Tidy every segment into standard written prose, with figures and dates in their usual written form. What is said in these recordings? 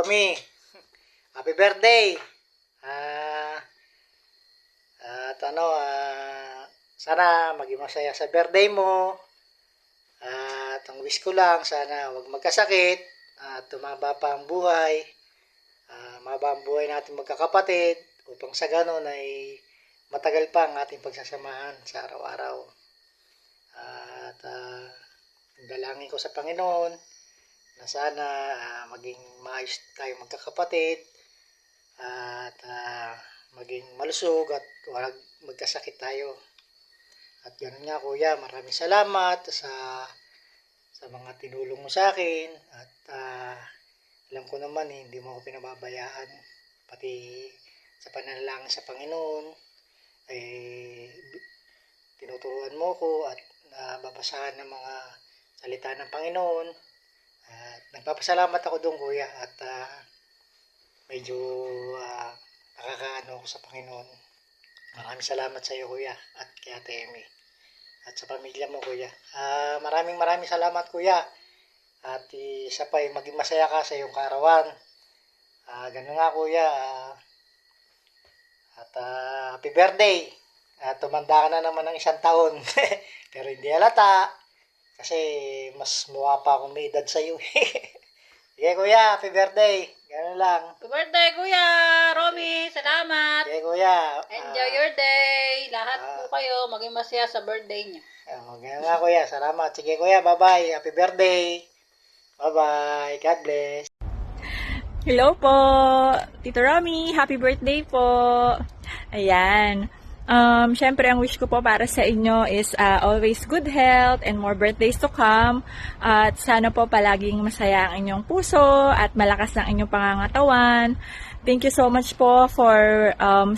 Romy, happy birthday! Ah, at sana maging masaya sa birthday mo. At ang wish ko lang, sana huwag magkasakit at tumaba pa ang buhay. Mahaba ang buhay natin magkakapatid upang sa ganon ay matagal pa ang ating pagsasamahan sa araw-araw. At dalangin ko sa Panginoon na sana maging maayos tayo magkakapatid at maging malusog at huwag magkasakit tayo. At ganoon nga kuya, maraming salamat sa mga tinulong mo sa akin at alam ko naman hindi mo ako pinababayaan, pati sa panalangin sa Panginoon ay tinuturuan mo ko at nababasahan ng mga salita ng Panginoon. At nagpapasalamat ako doon kuya at medyo nakakaano ako sa Panginoon. Maraming salamat sa iyo kuya at kay Ate Emmy at sa pamilya mo kuya. Maraming salamat kuya. At isa pa maging masaya ka sa iyong kaarawan. Ganun nga kuya. At happy birthday. Tumanda ka na naman ng 1 taon. Pero hindi halata. Kasi mas mukha pa akong may edad sa iyo. Sige kuya, happy birthday. Ganun lang. Happy birthday, Kuya Romy. Salamat. Sige kuya. Enjoy your day. Lahat po kayo maging masaya sa birthday niyo. Ganun nga kuya, salamat. Sige kuya, bye-bye. Happy birthday. Bye-bye. God bless. Hello po, Tito Romy. Happy birthday po. Ayan. Syempre, ang wish ko po para sa inyo is always good health and more birthdays to come. At sana po palaging masaya ang inyong puso at malakas ang inyong pangangatawan. Thank you so much po for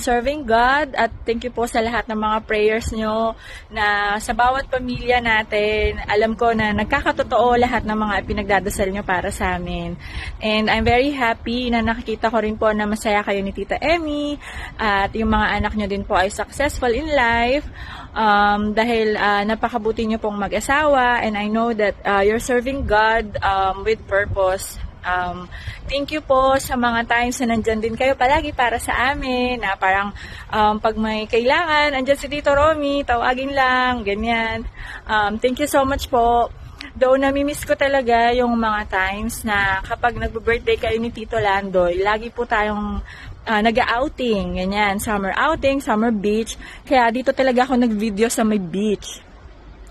serving God at thank you po sa lahat ng mga prayers nyo na sa bawat pamilya natin. Alam ko na nagkakatotoo lahat ng mga pinagdadasal nyo para sa amin. And I'm very happy na nakikita ko rin po na masaya kayo ni Tita Emmy at yung mga anak nyo din po ay successful in life dahil napakabuti nyo pong mag-asawa and I know that you're serving God with purpose. Thank you po sa mga times na nandyan din kayo palagi para sa amin, na parang pag may kailangan, andyan si Tito Romy, tawagin lang, ganyan. Thank you so much po. Though namimiss ko talaga yung mga times na kapag nagbe-birthday kayo ni Tito Landoy, lagi po tayong nag-outing, ganyan, summer outing, summer beach. Kaya dito talaga ako nag-video sa may beach.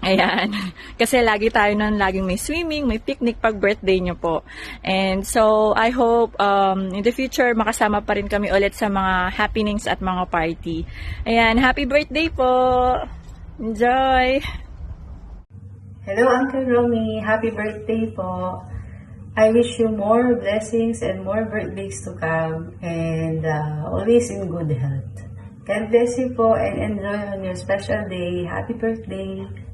Ayan. Kasi lagi tayo nun, laging may swimming, may picnic pag birthday nyo po. And so, I hope in the future, makasama pa rin kami ulit sa mga happenings at mga party. Ayan. Happy birthday po! Enjoy! Hello, Uncle Romy. Happy birthday po. I wish you more blessings and more birthdays to come and always in good health. God bless you po and enjoy on your special day. Happy birthday!